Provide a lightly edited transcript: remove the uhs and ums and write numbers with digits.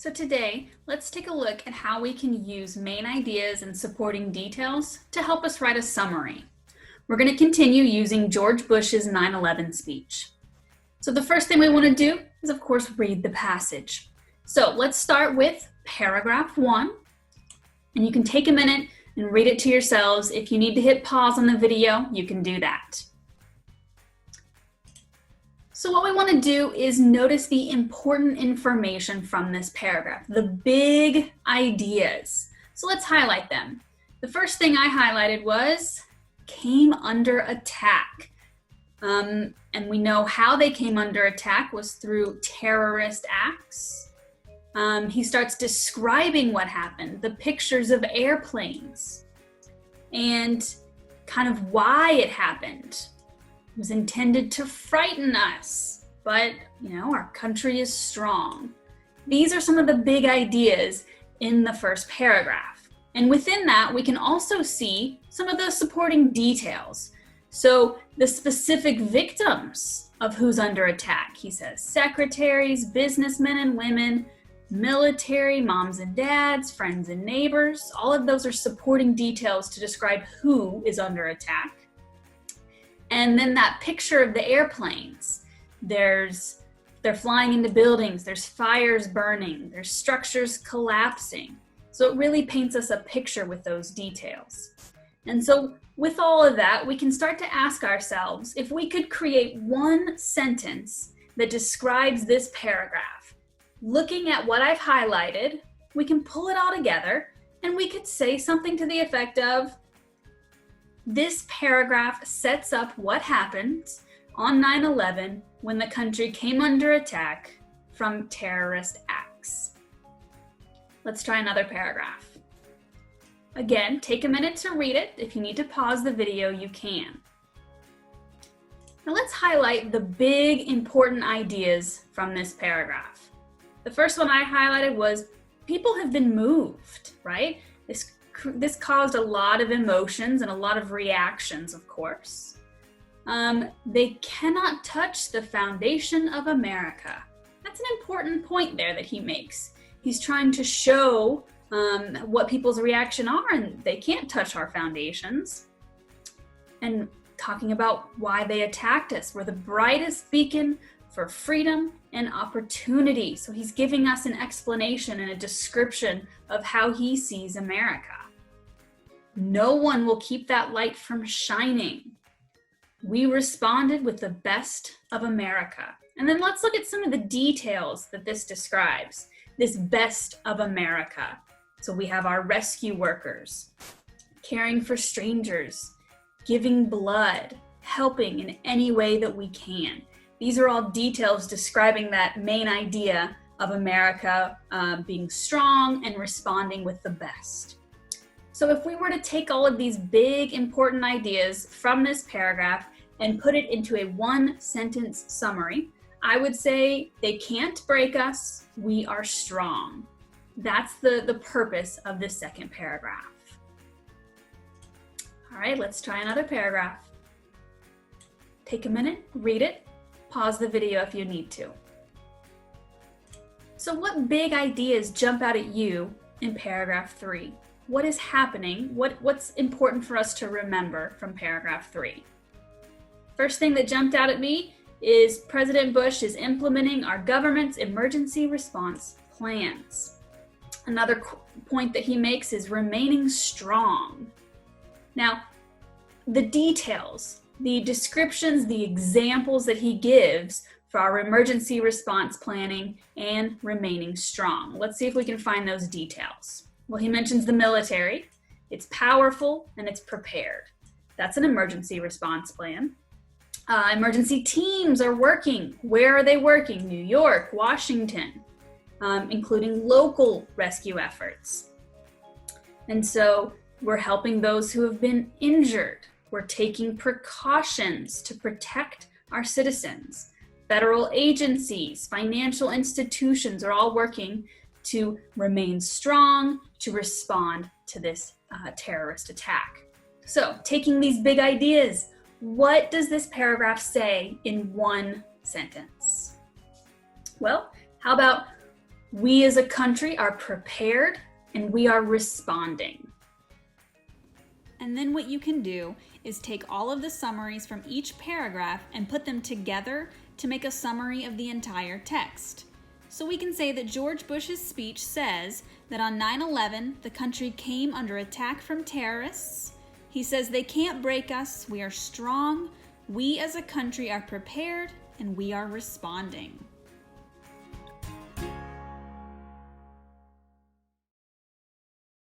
So today, let's take a look at how we can use main ideas and supporting details to help us write a summary. We're going to continue using George Bush's 9/11 speech. So the first thing we want to do is, of course, read the passage. So let's start with paragraph 1, and you can take a minute and read it to yourselves. If you need to hit pause on the video, you can do that. So what we want to do is notice the important information from this paragraph, the big ideas. So let's highlight them. The first thing I highlighted was came under attack. And we know how they came under attack was through terrorist acts. He starts describing what happened, the pictures of airplanes, and kind of why it happened. It was intended to frighten us, but our country is strong. These are some of the big ideas in the first paragraph. And within that, we can also see some of the supporting details. So the specific victims of who's under attack, he says, secretaries, businessmen and women, military, moms and dads, friends and neighbors. All of those are supporting details to describe who is under attack. And then that picture of the airplanes, they're flying into buildings, there's fires burning, there's structures collapsing. So it really paints us a picture with those details. And so with all of that, we can start to ask ourselves if we could create one sentence that describes this paragraph. Looking at what I've highlighted, we can pull it all together and we could say something to the effect of, this paragraph sets up what happened on 9/11 when the country came under attack from terrorist acts. Let's try another paragraph. Again, take a minute to read it. If you need to pause the video, you can. Now let's highlight the big important ideas from this paragraph. The first one I highlighted was people have been moved, right? This caused a lot of emotions and a lot of reactions, of course. They cannot touch the foundation of America. That's an important point there that he makes. He's trying to show what people's reaction are, and they can't touch our foundations. And talking about why they attacked us. We're the brightest beacon for freedom and opportunity. So he's giving us an explanation and a description of how he sees America. No one will keep that light from shining. We responded with the best of America. And then let's look at some of the details that this describes, this best of America. So we have our rescue workers, caring for strangers, giving blood, helping in any way that we can. These are all details describing that main idea of America being strong and responding with the best. So if we were to take all of these big important ideas from this paragraph and put it into a one-sentence summary, I would say they can't break us, we are strong. That's the purpose of this second paragraph. All right, let's try another paragraph. Take a minute, read it, pause the video if you need to. So what big ideas jump out at you in paragraph 3? What is happening? What's important for us to remember from paragraph 3? First thing that jumped out at me is President Bush is implementing our government's emergency response plans. Another point that he makes is remaining strong. Now, the details, the descriptions, the examples that he gives for our emergency response planning and remaining strong. Let's see if we can find those details. Well, he mentions the military. It's powerful and it's prepared. That's an emergency response plan. Emergency teams are working. Where are they working? New York, Washington, including local rescue efforts. And so we're helping those who have been injured. We're taking precautions to protect our citizens. Federal agencies, financial institutions are all working to remain strong, to respond to this terrorist attack. So, taking these big ideas, what does this paragraph say in one sentence? Well, how about We as a country are prepared and we are responding. And then what you can do is take all of the summaries from each paragraph and put them together to make a summary of the entire text. So we can say that George Bush's speech says that on 9/11, the country came under attack from terrorists. He says they can't break us, we are strong, we as a country are prepared, and we are responding.